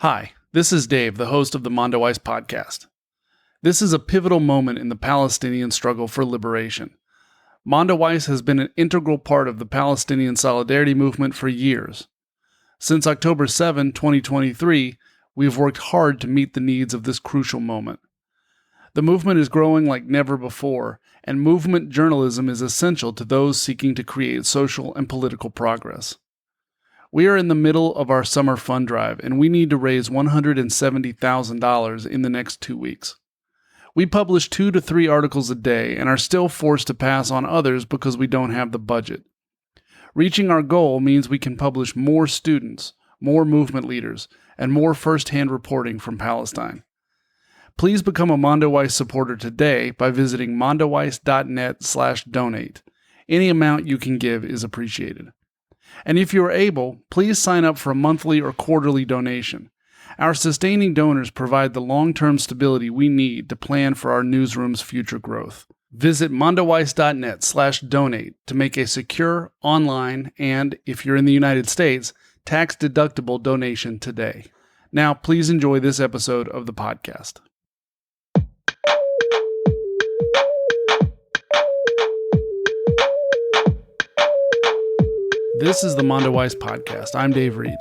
Hi, this is Dave, the host of the Mondoweiss podcast. This is a pivotal moment in the Palestinian struggle for liberation. Mondoweiss has been an integral part of the Palestinian solidarity movement for years. Since October 7, 2023, we have worked hard to meet the needs of this crucial moment. The movement is growing like never before, and movement journalism is essential to those seeking to create social and political progress. We are in the middle of our summer fund drive, and we need to raise $170,000 in the next 2 weeks. We publish 2 to 3 articles a day and are still forced to pass on others because we don't have the budget. Reaching our goal means we can publish more students, more movement leaders, and more first-hand reporting from Palestine. Please become a Mondoweiss supporter today by visiting mondoweiss.net/donate. Any amount you can give is appreciated. And if you are able, please sign up for a monthly or quarterly donation. Our sustaining donors provide the long-term stability we need to plan for our newsroom's future growth. Visit mondoweiss.net/donate to make a secure, online, and, if you're in the United States, tax-deductible donation today. Now, please enjoy this episode of the podcast. This is the Mondoweiss podcast. I'm Dave Reed.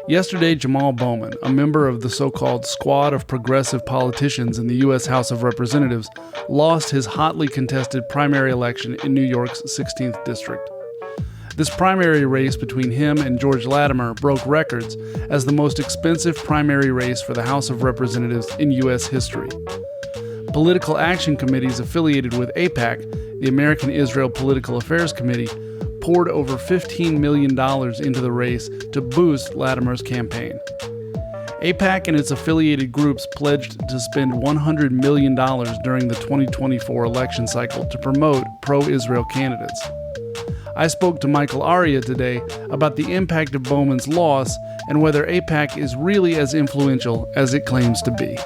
Yesterday, Jamaal Bowman, a member of the so-called squad of progressive politicians in the U.S. House of Representatives, lost his hotly contested primary election in New York's 16th District. This primary race between him and George Latimer broke records as the most expensive primary race for the House of Representatives in U.S. history. Political action committees affiliated with AIPAC, the American Israel Political Affairs Committee, poured over $15 million into the race to boost Latimer's campaign. AIPAC and its affiliated groups pledged to spend $100 million during the 2024 election cycle to promote pro-Israel candidates. I spoke to Michael Aria today about the impact of Bowman's loss and whether AIPAC is really as influential as it claims to be.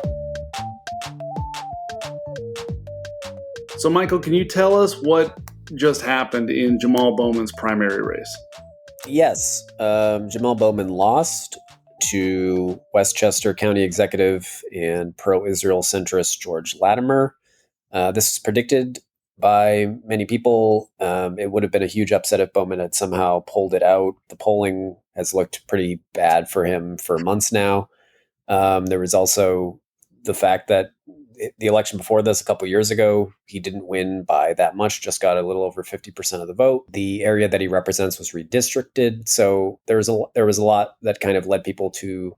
So, Michael, can you tell us what just happened in Jamaal Bowman's primary race? Yes, Jamaal Bowman lost to Westchester County Executive and pro-Israel centrist George Latimer. This was predicted by many people. It would have been a huge upset if Bowman had somehow pulled it out. The polling has looked pretty bad for him for months now. There was also the fact that the election before this, a couple years ago, he didn't win by that much, just got a little over 50% of the vote. The area that he represents was redistricted. So there was a lot that kind of led people to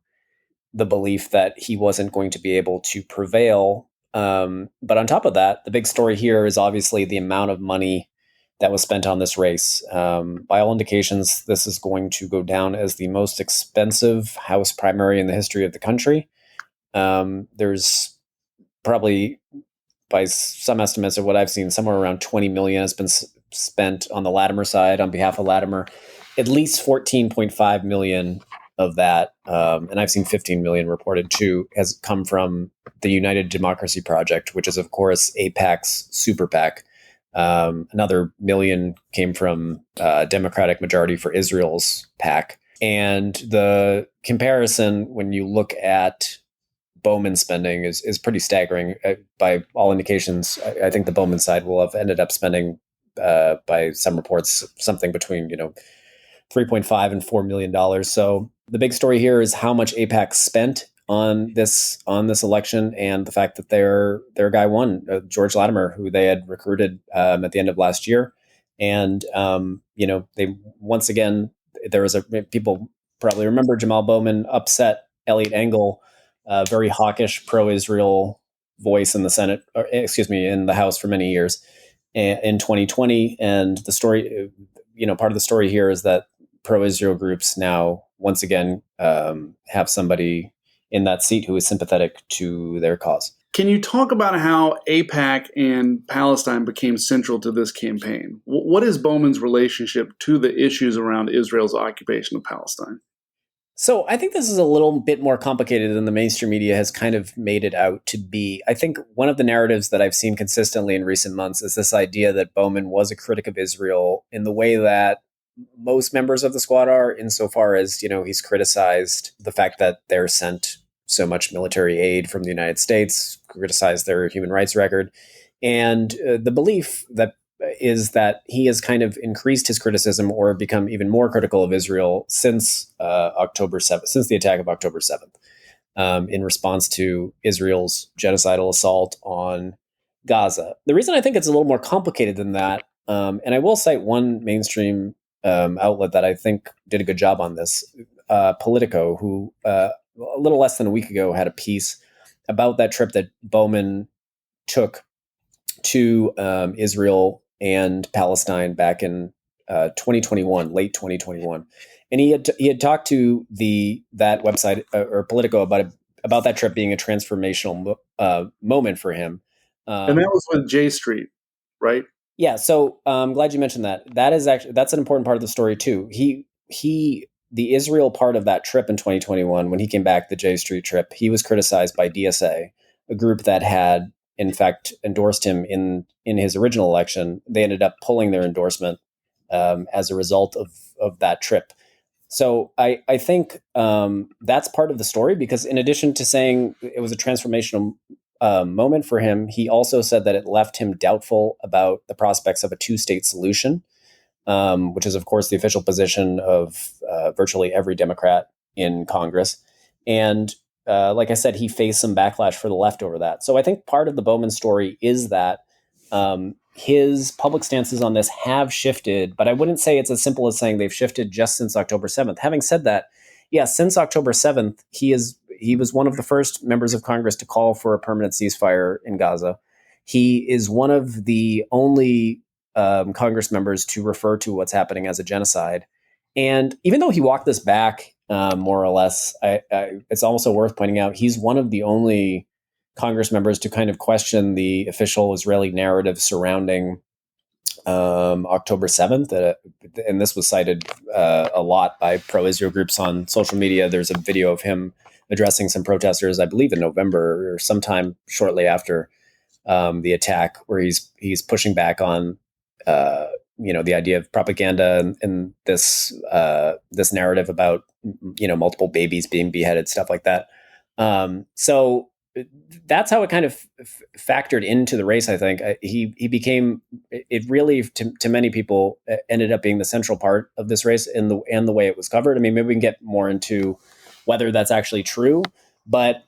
the belief that he wasn't going to be able to prevail. But on top of that, the big story here is obviously the amount of money that was spent on this race. By all indications, this is going to go down as the most expensive House primary in the history of the country. There's probably, by some estimates of what I've seen, somewhere around $20 million has been spent on the Latimer side on behalf of Latimer. At least $14.5 million of that, and I've seen $15 million reported too, has come from the United Democracy Project, which is, of course, AIPAC's super PAC. Another million came from Democratic Majority for Israel's PAC. And the comparison, when you look at Bowman spending, is pretty staggering. By all indications, I think the Bowman side will have ended up spending, by some reports, something between $3.5 and $4 million. So the big story here is how much AIPAC spent on this election, and the fact that their guy won, George Latimer, who they had recruited at the end of last year. And they once again, people probably remember Jamaal Bowman upset Eliot Engel, a very hawkish pro-Israel voice in the Senate, in the House for many years in 2020. And the story, part of the story here is that pro-Israel groups now once again have somebody in that seat who is sympathetic to their cause. Can you talk about how AIPAC and Palestine became central to this campaign? What is Bowman's relationship to the issues around Israel's occupation of Palestine? So I think this is a little bit more complicated than the mainstream media has kind of made it out to be. I think one of the narratives that I've seen consistently in recent months is this idea that Bowman was a critic of Israel in the way that most members of the squad are, insofar as, he's criticized the fact that they're sent so much military aid from the United States, criticized their human rights record. And the belief that is that he has kind of increased his criticism or become even more critical of Israel since October 7th, since the attack of October 7th, in response to Israel's genocidal assault on Gaza. The reason I think it's a little more complicated than that, and I will cite one mainstream outlet that I think did a good job on this, Politico, who a little less than a week ago had a piece about that trip that Bowman took to Israel and Palestine back in 2021, late 2021, and he had talked to that website or Politico about that trip being a transformational moment for him. And that was with J Street, right? Yeah, so I'm glad you mentioned that. That's an important part of the story too. The Israel part of that trip in 2021, when he came back, the J Street trip, he was criticized by DSA, a group that had in fact endorsed him in his original election. They ended up pulling their endorsement as a result of that trip. So I think that's part of the story, because in addition to saying it was a transformational moment for him, he also said that it left him doubtful about the prospects of a two-state solution, which is, of course, the official position of virtually every Democrat in Congress. And like I said, he faced some backlash for the left over that. So I think part of the Bowman story is that his public stances on this have shifted, but I wouldn't say it's as simple as saying they've shifted just since October 7th. Having said that, yeah, since October 7th, he was one of the first members of Congress to call for a permanent ceasefire in Gaza. He is one of the only Congress members to refer to what's happening as a genocide. And even though he walked this back, more or less, it's also worth pointing out he's one of the only Congress members to kind of question the official Israeli narrative surrounding October 7th. And this was cited a lot by pro-Israel groups on social media. There's a video of him addressing some protesters, I believe in November or sometime shortly after the attack, where he's pushing back on the idea of propaganda and this narrative about multiple babies being beheaded, stuff like that. So that's how it kind of factored into the race. I think he became, it really to many people ended up being the central part of this race and the way it was covered. I mean, maybe we can get more into whether that's actually true, but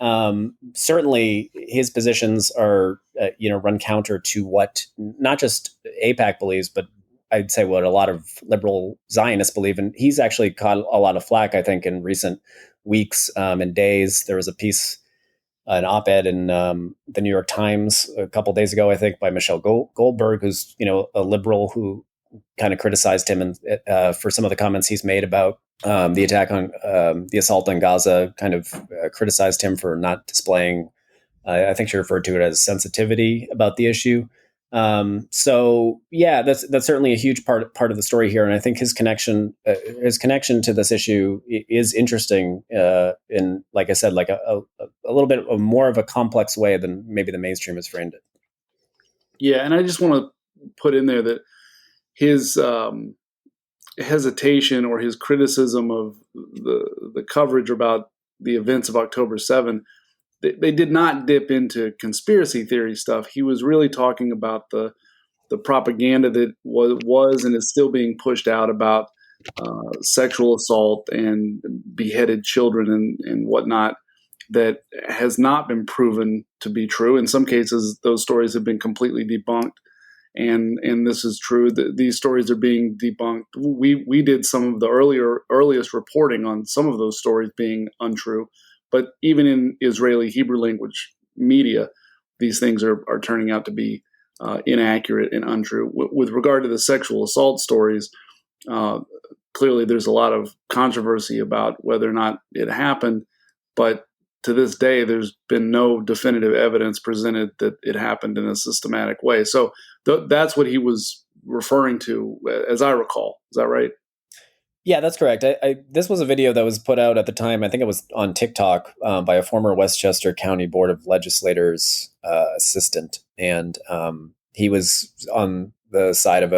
certainly his positions are run counter to what not just AIPAC believes, but I'd say what a lot of liberal Zionists believe. And he's actually caught a lot of flack, I think, in recent weeks and days. There was a piece, an op-ed in the New York Times a couple of days ago, I think, by Michelle Goldberg, who's a liberal who kind of criticized him and for some of the comments he's made about the attack on the assault on Gaza. Kind of criticized him for not displaying. I think she referred to it as sensitivity about the issue. So yeah, that's certainly a huge part of the story here, and I think his connection to this issue is interesting. In, like I said, like a little bit of more of a complex way than maybe the mainstream has framed it. Yeah, and I just want to put in there that his hesitation or his criticism of the coverage about the events of October 7th. They did not dip into conspiracy theory stuff. He was really talking about the propaganda that was and is still being pushed out about sexual assault and beheaded children and whatnot that has not been proven to be true. In some cases, those stories have been completely debunked. And this is true. These stories are being debunked. We did some of the earliest reporting on some of those stories being untrue. But even in Israeli Hebrew language media, these things are turning out to be inaccurate and untrue. With regard to the sexual assault stories, clearly there's a lot of controversy about whether or not it happened. But to this day, there's been no definitive evidence presented that it happened in a systematic way. So that's what he was referring to, as I recall. Is that right? Yeah, that's correct. This was a video that was put out at the time. I think it was on TikTok by a former Westchester County Board of Legislators assistant, and he was on the side of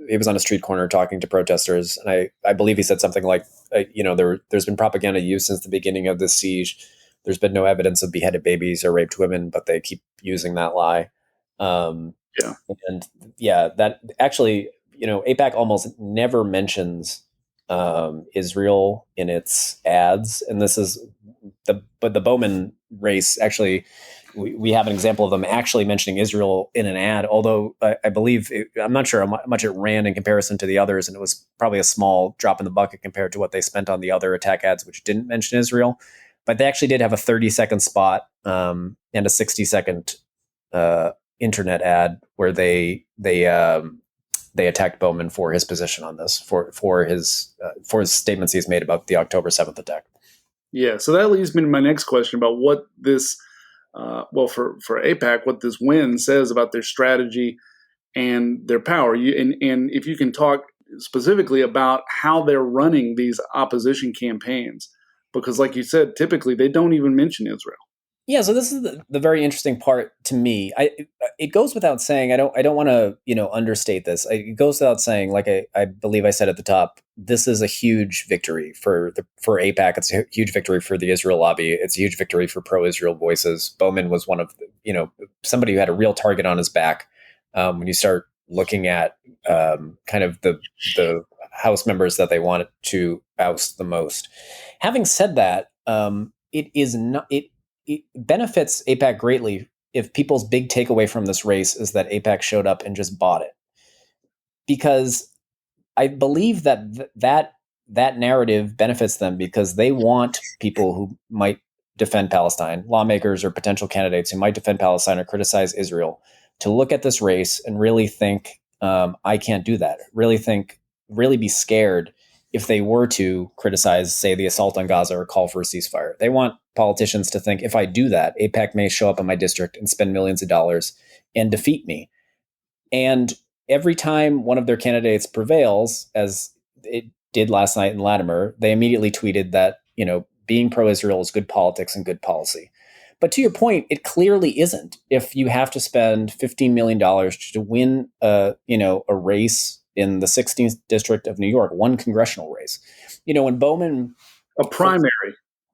he was on a street corner talking to protesters. And I believe he said something like, there's been propaganda used since the beginning of this siege. There's been no evidence of beheaded babies or raped women, but they keep using that lie. Yeah. And yeah, that actually, AIPAC almost never mentions Israel in its ads. And this is but the Bowman race, actually, we have an example of them actually mentioning Israel in an ad, although I believe, I'm not sure how much it ran in comparison to the others, and it was probably a small drop in the bucket compared to what they spent on the other attack ads, which didn't mention Israel. But they actually did have a 30-second spot and a 60-second internet ad where they attacked Bowman for his position on this, for his statements he's made about the October 7th attack. Yeah, so that leads me to my next question about what this, for AIPAC, what this win says about their strategy and their power. And if you can talk specifically about how they're running these opposition campaigns, because like you said, typically they don't even mention Israel. Yeah, so this is the very interesting part to me. It goes without saying. I don't want to understate this. It goes without saying, like I believe I said at the top, this is a huge victory for AIPAC. It's a huge victory for the Israel lobby. It's a huge victory for pro-Israel voices. Bowman was one of somebody who had a real target on his back. When you start looking at kind of the House members that they wanted to oust the most. Having said that, it benefits AIPAC greatly if people's big takeaway from this race is that AIPAC showed up and just bought it. Because I believe that narrative benefits them because they want people who might defend Palestine, lawmakers or potential candidates who might defend Palestine or criticize Israel, to look at this race and really think, I can't do that. Really be scared if they were to criticize, say, the assault on Gaza or call for a ceasefire. They want politicians to think, if I do that, AIPAC may show up in my district and spend millions of dollars and defeat me. And every time one of their candidates prevails, as it did last night in Latimer, they immediately tweeted that, being pro-Israel is good politics and good policy. But to your point, it clearly isn't. If you have to spend $15 million to win a race in the 16th district of New York, one congressional race. When Bowman... A primary.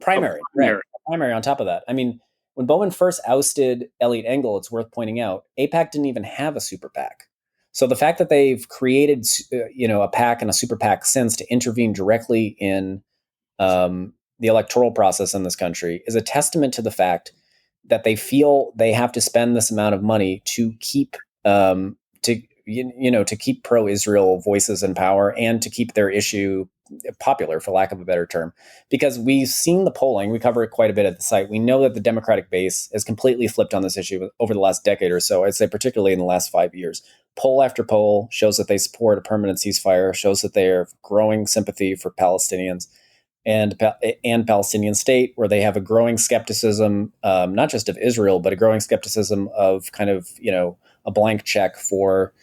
Right. A primary on top of that. I mean, when Bowman first ousted Elliot Engel, it's worth pointing out, AIPAC didn't even have a super PAC. So the fact that they've created, a PAC and a super PAC since to intervene directly in the electoral process in this country is a testament to the fact that they feel they have to spend this amount of money to keep to keep pro-Israel voices in power and to keep their issue popular, for lack of a better term. Because we've seen the polling, we cover it quite a bit at the site. We know that the Democratic base has completely flipped on this issue over the last decade or so. I'd say particularly in the last 5 years. Poll after poll shows that they support a permanent ceasefire, shows that they are growing sympathy for Palestinians and Palestinian state, where they have a growing skepticism, not just of Israel, but a growing skepticism of kind of, a blank check for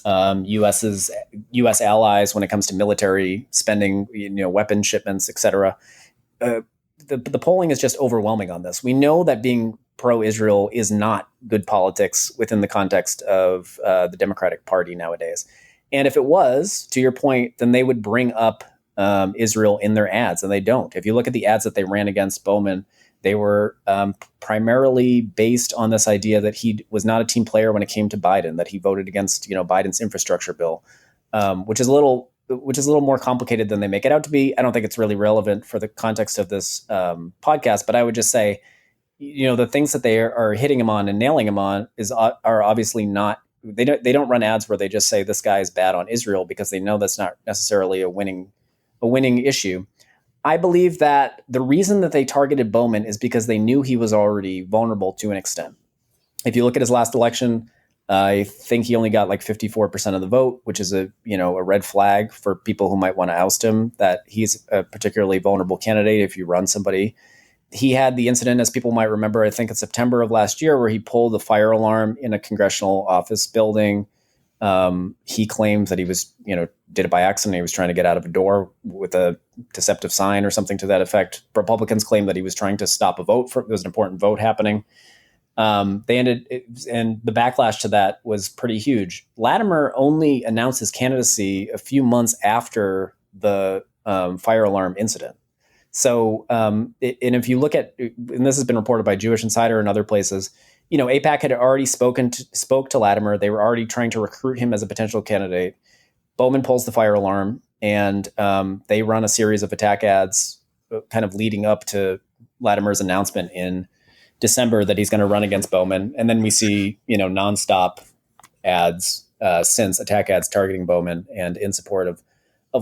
U.S. allies when it comes to military spending, weapon shipments, etc. The polling is just overwhelming on this. We know that being pro-Israel is not good politics within the context of the Democratic Party nowadays. And if it was, to your point, then they would bring up Israel in their ads, and they don't. If you look at the ads that they ran against Bowman, they were primarily based on this idea that he was not a team player when it came to Biden, that he voted against, Biden's infrastructure bill, which is a little more complicated than they make it out to be. I don't think it's really relevant for the context of this podcast, but I would just say, the things that they are hitting him on and nailing him on are obviously not. They don't run ads where they just say this guy is bad on Israel, because they know that's not necessarily a winning issue. I believe that the reason that they targeted Bowman is because they knew he was already vulnerable to an extent. If you look at his last election, I think he only got like 54% of the vote, which is a red flag for people who might want to oust him, that he's a particularly vulnerable candidate if you run somebody. He had the incident, as people might remember, I think in September of last year, where he pulled the fire alarm in a congressional office building. He claims that he was, did it by accident. He was trying to get out of a door with a deceptive sign or something to that effect. Republicans claim that he was trying to stop a vote. There was an important vote happening. They ended, and the backlash to that was pretty huge. Latimer only announced his candidacy a few months after the fire alarm incident. So, and if you look at, and this has been reported by Jewish Insider and other places, AIPAC had already spoke to Latimer. They were already trying to recruit him as a potential candidate. Bowman pulls the fire alarm, and they run a series of attack ads, kind of leading up to Latimer's announcement in December that he's going to run against Bowman. And then we see, nonstop ads since, attack ads targeting Bowman and in support of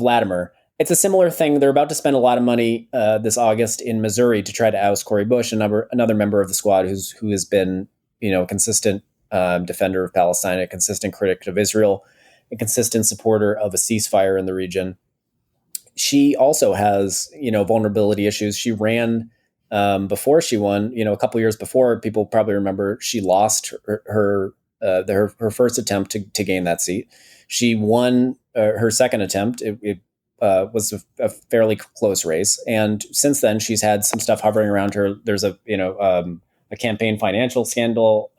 Latimer. It's a similar thing. They're about to spend a lot of money this August in Missouri to try to oust Cori Bush, another member of the squad who has been, a consistent defender of Palestine, a consistent critic of Israel, a consistent supporter of a ceasefire in the region. She also has, vulnerability issues. She ran before she won. A couple years before, people probably remember she lost her first attempt to gain that seat. She won her second attempt. It was a fairly close race, and since then she's had some stuff hovering around her. There's a campaign financial scandal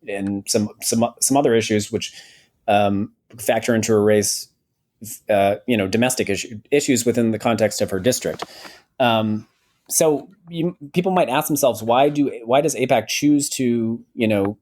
and some other issues which factor into her race. Domestic issues within the context of her district. So people might ask themselves, why does AIPAC choose to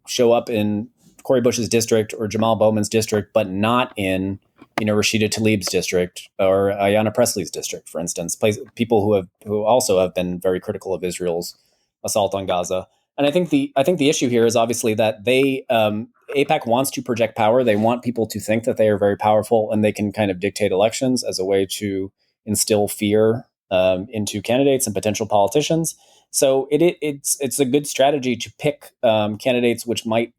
show up in Cori Bush's district or Jamaal Bowman's district, but not in Rashida Tlaib's district or Ayanna Pressley's district, for instance, people who also have been very critical of Israel's assault on Gaza. And I think the issue here is obviously that AIPAC wants to project power. They want people to think that they are very powerful and they can kind of dictate elections as a way to instill fear into candidates and potential politicians. So it's a good strategy to pick candidates which might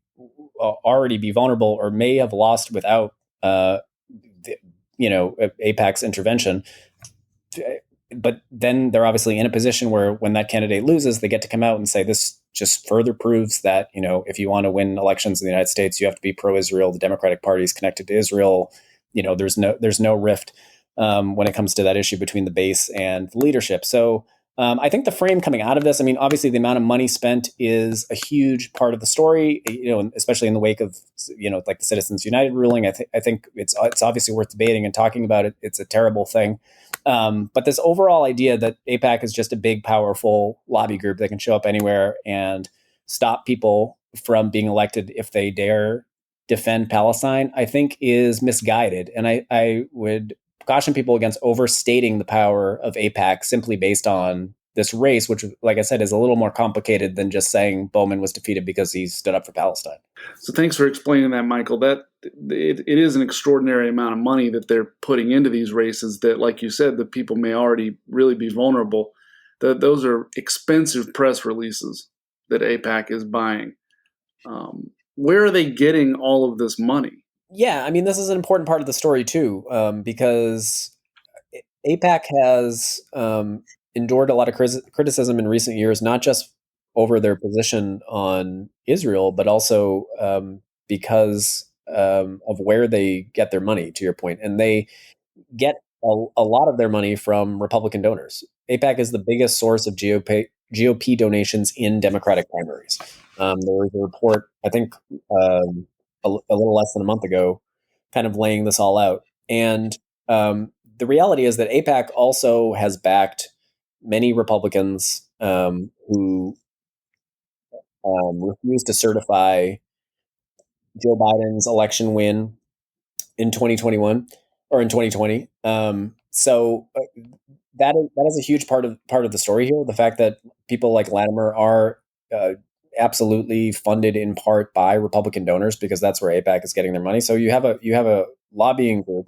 already be vulnerable or may have lost without AIPAC's intervention. But then they're obviously in a position where when that candidate loses, they get to come out and say, this just further proves that, if you want to win elections in the United States, you have to be pro-Israel. The Democratic Party is connected to Israel. There's no rift when it comes to that issue between the base and the leadership. So I think the frame coming out of this, obviously the amount of money spent is a huge part of the story, especially in the wake of, like the Citizens United ruling. I think it's obviously worth debating and talking about it. It's a terrible thing. But this overall idea that AIPAC is just a big, powerful lobby group that can show up anywhere and stop people from being elected if they dare defend Palestine, I think is misguided. And I would caution people against overstating the power of AIPAC simply based on this race, which, like I said, is a little more complicated than just saying Bowman was defeated because he stood up for Palestine. So thanks for explaining that, Michael. That it is an extraordinary amount of money that they're putting into these races that, like you said, the people may already really be vulnerable. Those are expensive press releases that AIPAC is buying. Where are they getting all of this money? Yeah, this is an important part of the story too, because AIPAC has endured a lot of criticism in recent years, not just over their position on Israel, but also because of where they get their money, to your point. And they get a lot of their money from Republican donors. AIPAC is the biggest source of GOP donations in Democratic primaries. There was a report, I think, a little less than a month ago, kind of laying this all out. And the reality is that AIPAC also has backed many Republicans who refused to certify Joe Biden's election win in 2021 or in 2020. So that is a huge part of the story here. The fact that people like Latimer are absolutely funded in part by Republican donors, because that's where AIPAC is getting their money. So you have a lobbying group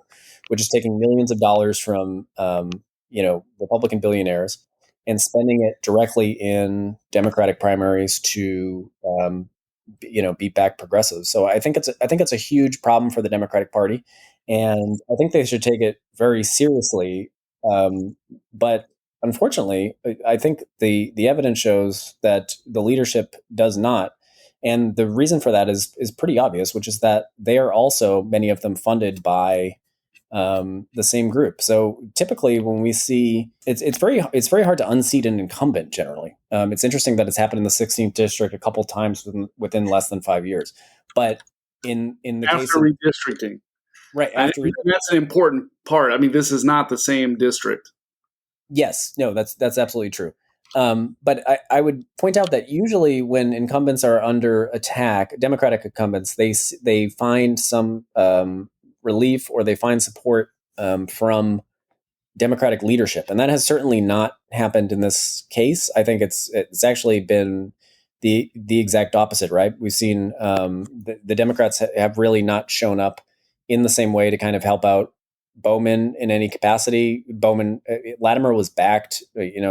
which is taking millions of dollars from Republican billionaires and spending it directly in Democratic primaries to beat back progressives. So I think it's a huge problem for the Democratic Party, and I think they should take it very seriously. But unfortunately, I think the evidence shows that the leadership does not. And the reason for that is pretty obvious, which is that they are also, many of them, funded by the same group. So typically, when we see it's very hard to unseat an incumbent. Generally, it's interesting that it's happened in the 16th district a couple times within less than 5 years. But in the After case of redistricting, right after, that's an important part. I mean, this is not the same district. yes, no, that's absolutely true. But I would point out that usually when incumbents are under attack, Democratic incumbents, they find some relief or they find support from Democratic leadership, and that has certainly not happened in this case. I think it's actually been the exact opposite. Right? We've seen the Democrats have really not shown up in the same way to kind of help out Bowman in any capacity. Latimer was backed,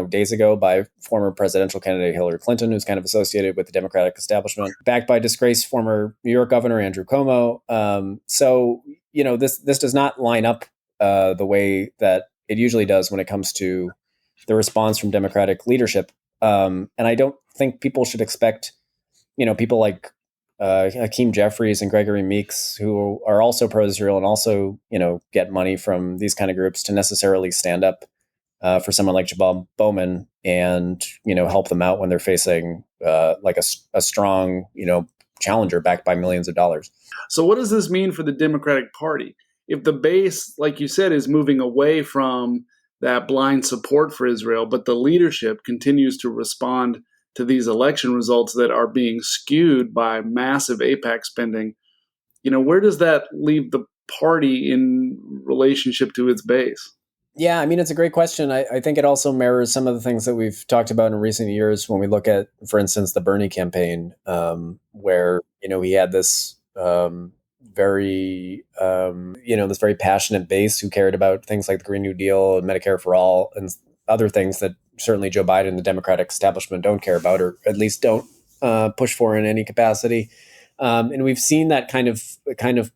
days ago by former presidential candidate Hillary Clinton, who's kind of associated with the Democratic establishment, backed by disgraced former New York Governor Andrew Cuomo. So this does not line up the way that it usually does when it comes to the response from Democratic leadership. And I don't think people should expect, people like Hakeem Jeffries and Gregory Meeks, who are also pro-Israel and also, get money from these kind of groups, to necessarily stand up for someone like Jamaal Bowman and, help them out when they're facing like a strong, challenger backed by millions of dollars. So what does this mean for the Democratic Party? If the base, like you said, is moving away from that blind support for Israel, but the leadership continues to respond to these election results that are being skewed by massive AIPAC spending, where does that leave the party in relationship to its base? Yeah, I mean, it's a great question. I think it also mirrors some of the things that we've talked about in recent years when we look at, for instance, the Bernie campaign, where, he had this this very passionate base who cared about things like the Green New Deal and Medicare for All and other things that certainly Joe Biden and the Democratic establishment don't care about, or at least don't push for in any capacity. And we've seen that kind of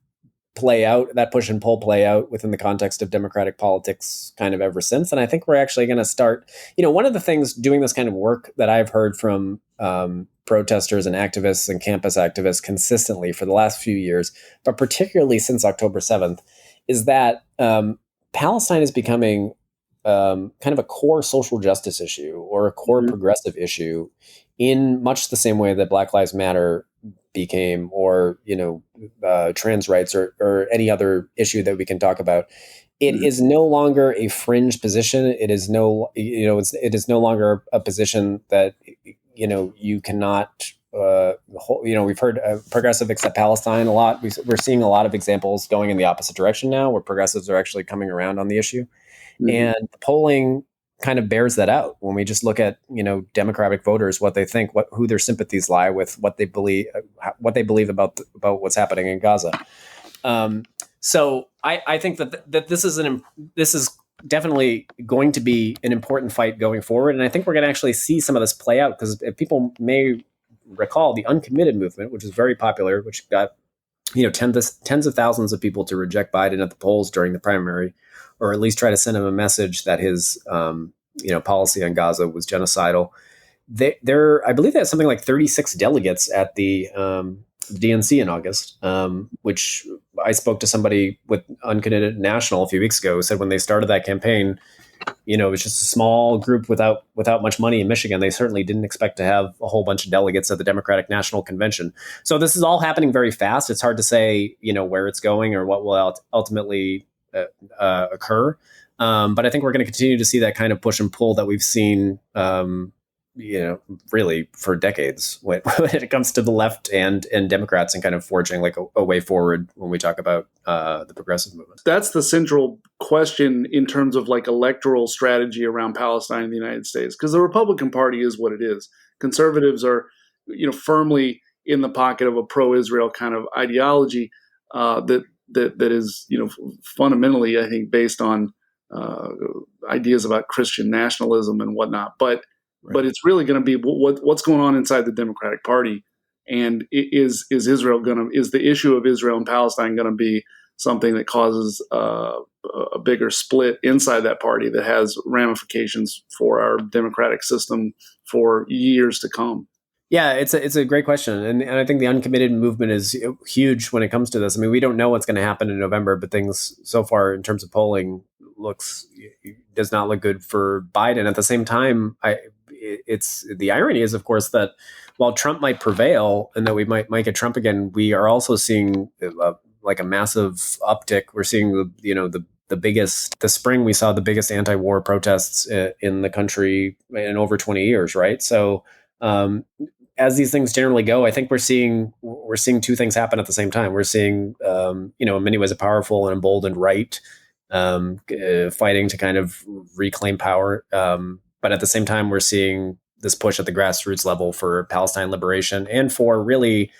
play out, that push and pull play out within the context of Democratic politics kind of ever since. And I think we're actually going to start, one of the things doing this kind of work that I've heard from protesters and activists and campus activists consistently for the last few years, but particularly since October 7th, is that Palestine is becoming kind of a core social justice issue or a core progressive issue in much the same way that Black Lives Matter became, or trans rights or any other issue that we can talk about. It is no longer a fringe position. It is it is no longer a position that you cannot. We've heard progressive accept Palestine a lot. We're seeing a lot of examples going in the opposite direction now, where progressives are actually coming around on the issue, and the polling kind of bears that out when we just look at Democratic voters, what they think, who their sympathies lie with, what they believe about what's happening in Gaza. So I think that this is definitely going to be an important fight going forward, and I think we're going to actually see some of this play out, because if people may recall, the uncommitted movement, which is very popular, which got tens of thousands of people to reject Biden at the polls during the primary, or at least try to send him a message that his policy on Gaza was genocidal. I believe they had something like 36 delegates at the DNC in August, which I spoke to somebody with Uncommitted National a few weeks ago who said when they started that campaign, it was just a small group without much money in Michigan. They certainly didn't expect to have a whole bunch of delegates at the Democratic National Convention. So this is all happening very fast. It's hard to say, where it's going or what will ultimately occur. But I think we're going to continue to see that kind of push and pull that we've seen, really for decades when it comes to the left and Democrats, and kind of forging like a way forward when we talk about the progressive movement. That's the central question in terms of like electoral strategy around Palestine in the United States, because the Republican Party is what it is. Conservatives are, firmly in the pocket of a pro-Israel kind of ideology that is, fundamentally, I think, based on ideas about Christian nationalism and whatnot. But it's really going to be what's going on inside the Democratic Party, and is the issue of Israel and Palestine going to be something that causes a bigger split inside that party that has ramifications for our democratic system for years to come? Yeah, it's a great question, and I think the uncommitted movement is huge when it comes to this. I mean, we don't know what's going to happen in November, but things so far in terms of polling looks does not look good for Biden. At the same time, it's the irony is, of course, that while Trump might prevail and that we might get Trump again, we are also seeing like a massive uptick. We're seeing the biggest, the spring we saw the biggest anti-war protests in the country in over 20 years, right? So as these things generally go, I think we're seeing two things happen at the same time. We're seeing, in many ways, a powerful and emboldened right fighting to kind of reclaim power, but at the same time, we're seeing this push at the grassroots level for Palestine liberation and for really,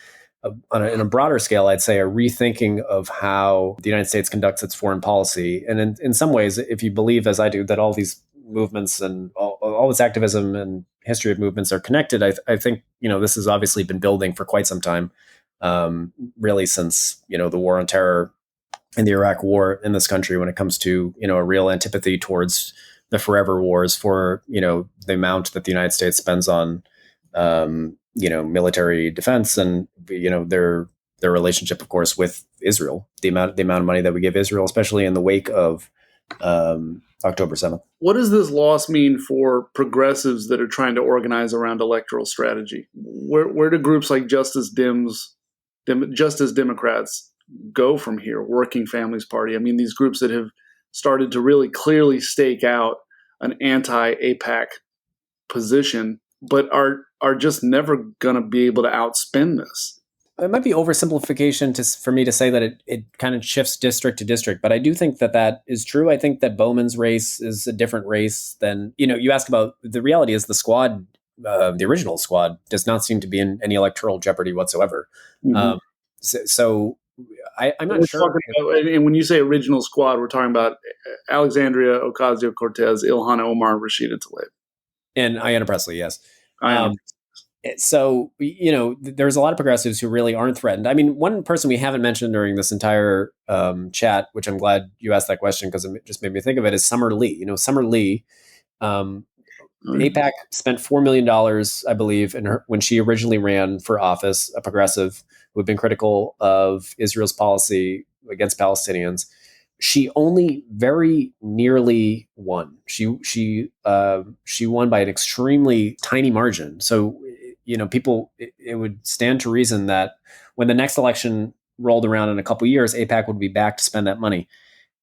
in a broader scale, I'd say a rethinking of how the United States conducts its foreign policy. And in some ways, if you believe, as I do, that all these movements and all this activism and history of movements are connected, I think this has obviously been building for quite some time, really since the war on terror and the Iraq War in this country. When it comes to a real antipathy towards the forever wars, for the amount that the United States spends on military defense, and their relationship, of course, with Israel, the amount of money that we give Israel, especially in the wake of October 7th. What does this loss mean for progressives that are trying to organize around electoral strategy? Where do groups like Justice Democrats go from here? Working Families Party. I mean, these groups that have started to really clearly stake out an anti-AIPAC position, but are just never going to be able to outspin this. It might be oversimplification for me to say that it kind of shifts district to district, but I do think that is true. I think that Bowman's race is a different race than, you ask about. The reality is the squad, the original squad, does not seem to be in any electoral jeopardy whatsoever. Mm-hmm. So I'm not sure. And when you say original squad, we're talking about Alexandria Ocasio-Cortez, Ilhan Omar, Rashida Tlaib. And Ayanna Pressley, yes. So, there's a lot of progressives who really aren't threatened. I mean, one person we haven't mentioned during this entire chat, which I'm glad you asked that question because it just made me think of it, is Summer Lee. Summer Lee, AIPAC spent $4 million, I believe, when she originally ran for office, a progressive who had been critical of Israel's policy against Palestinians. She only very nearly won. She won by an extremely tiny margin. So, people, it would stand to reason that when the next election rolled around in a couple of years, AIPAC would be back to spend that money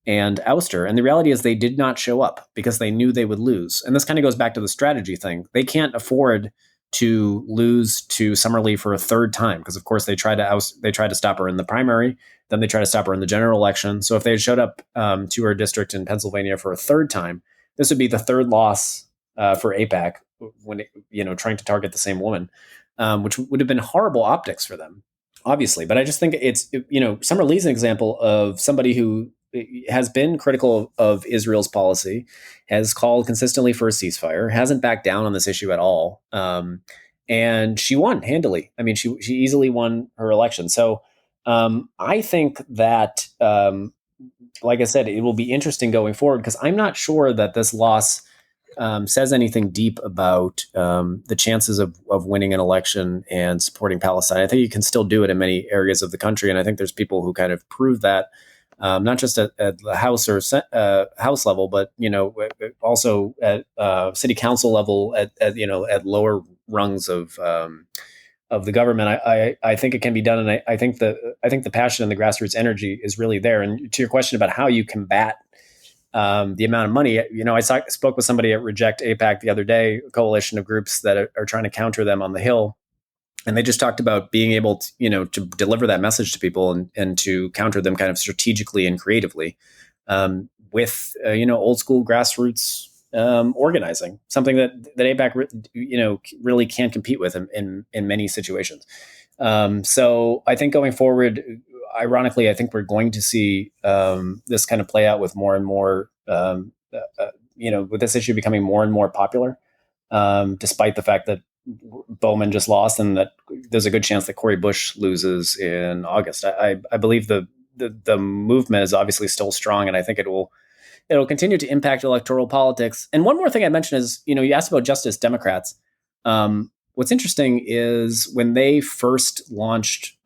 and oust her. And the reality is they did not show up because they knew they would lose. And this kind of goes back to the strategy thing. They can't afford to lose to Summer Lee for a third time because, of course, they tried to stop her in the primary. Then they try to stop her in the general election. So if they had showed up to her district in Pennsylvania for a third time, this would be the third loss for AIPAC when trying to target the same woman, which would have been horrible optics for them, obviously. But I just think it's Summer Lee's an example of somebody who has been critical of Israel's policy, has called consistently for a ceasefire, hasn't backed down on this issue at all, and she won handily. I mean, she easily won her election. So. I think that, like I said, it will be interesting going forward because I'm not sure that this loss says anything deep about the chances of winning an election and supporting Palestine. I think you can still do it in many areas of the country, and I think there's people who kind of prove that, not just at the House or House level, but also at city council level, at lower rungs of the government. I think it can be done, and I think the passion and the grassroots energy is really there. And to your question about how you combat the amount of money, I spoke with somebody at Reject AIPAC the other day, a coalition of groups that are trying to counter them on the Hill, and they just talked about being able to to deliver that message to people and to counter them kind of strategically and creatively with old school grassroots organizing, something that AIPAC really can't compete with in many situations. So I think going forward, ironically, I think we're going to see this kind of play out with more and more, with this issue becoming more and more popular, despite the fact that Bowman just lost and that there's a good chance that Cori Bush loses in August. I believe the movement is obviously still strong, and I think it'll continue to impact electoral politics. And one more thing I mentioned is, you asked about Justice Democrats. what's interesting is when they first launched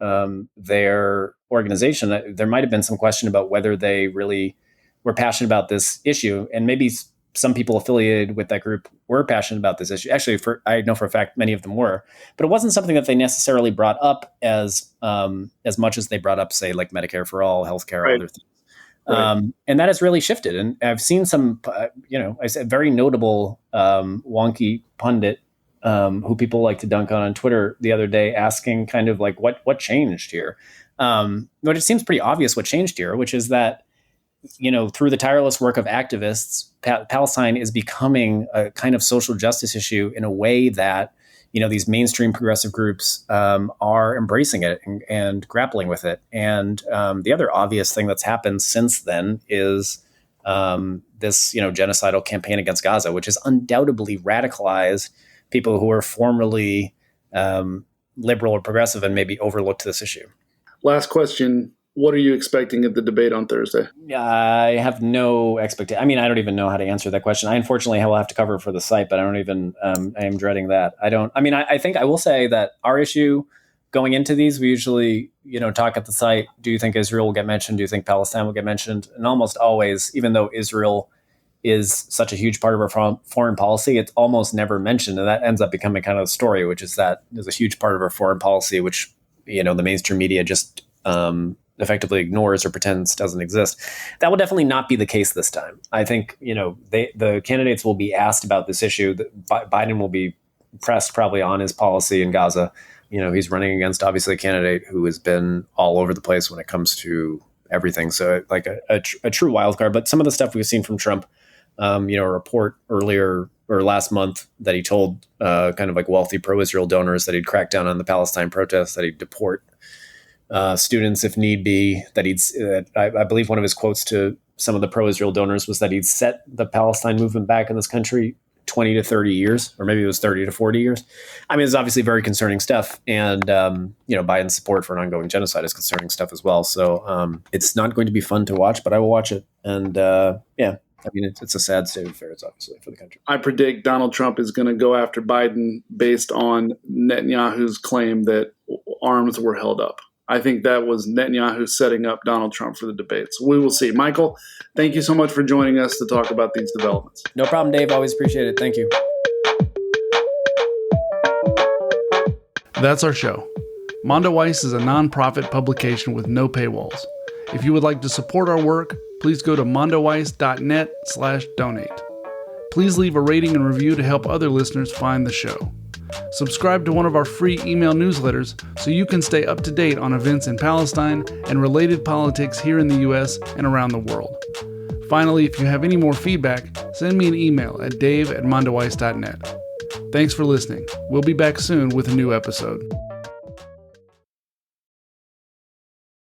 their organization, there might have been some question about whether they really were passionate about this issue. And maybe some people affiliated with that group were passionate about this issue. Actually, I know for a fact many of them were, but it wasn't something that they necessarily brought up as much as they brought up, say, like Medicare for all, healthcare, Right. other things. Right. And that has really shifted. And I've seen some, I said very notable wonky pundit who people like to dunk on Twitter the other day, asking kind of like what changed here. But it seems pretty obvious what changed here, which is that, through the tireless work of activists, Palestine is becoming a kind of social justice issue in a way that, these mainstream progressive groups are embracing it and grappling with it. And the other obvious thing that's happened since then is this, genocidal campaign against Gaza, which has undoubtedly radicalized people who were formerly liberal or progressive and maybe overlooked this issue. Last question. What are you expecting at the debate on Thursday? I have no expectation. I mean, I don't even know how to answer that question. I unfortunately will have to cover it for the site, but I don't even, I am dreading that. I think I will say that our issue going into these, we usually, talk at the site. Do you think Israel will get mentioned? Do you think Palestine will get mentioned? And almost always, even though Israel is such a huge part of our foreign policy, it's almost never mentioned. And that ends up becoming kind of the story, which is that there's a huge part of our foreign policy, which, the mainstream media just effectively ignores or pretends doesn't exist. That will definitely not be the case this time. I think, the candidates will be asked about this issue. Biden will be pressed probably on his policy in Gaza. He's running against obviously a candidate who has been all over the place when it comes to everything. So like a true wild card. But some of the stuff we've seen from Trump, a report earlier or last month that he told kind of like wealthy pro-Israel donors that he'd crack down on the Palestine protests, that he'd deport students if need be, that I believe one of his quotes to some of the pro-Israel donors was that he'd set the Palestine movement back in this country 20 to 30 years, or maybe it was 30 to 40 years. I mean, it's obviously very concerning stuff. And, Biden's support for an ongoing genocide is concerning stuff as well. So it's not going to be fun to watch, but I will watch it. And it's a sad state of affairs, obviously, for the country. I predict Donald Trump is going to go after Biden based on Netanyahu's claim that arms were held up. I think that was Netanyahu setting up Donald Trump for the debates. We will see. Michael, thank you so much for joining us to talk about these developments. No problem, Dave. Always appreciate it. Thank you. That's our show. Mondoweiss is a nonprofit publication with no paywalls. If you would like to support our work, please go to mondoweiss.net/donate. Please leave a rating and review to help other listeners find the show. Subscribe to one of our free email newsletters so you can stay up to date on events in Palestine and related politics here in the U.S. and around the world. Finally, if you have any more feedback, send me an email at dave@mondoweiss.net. Thanks for listening. We'll be back soon with a new episode.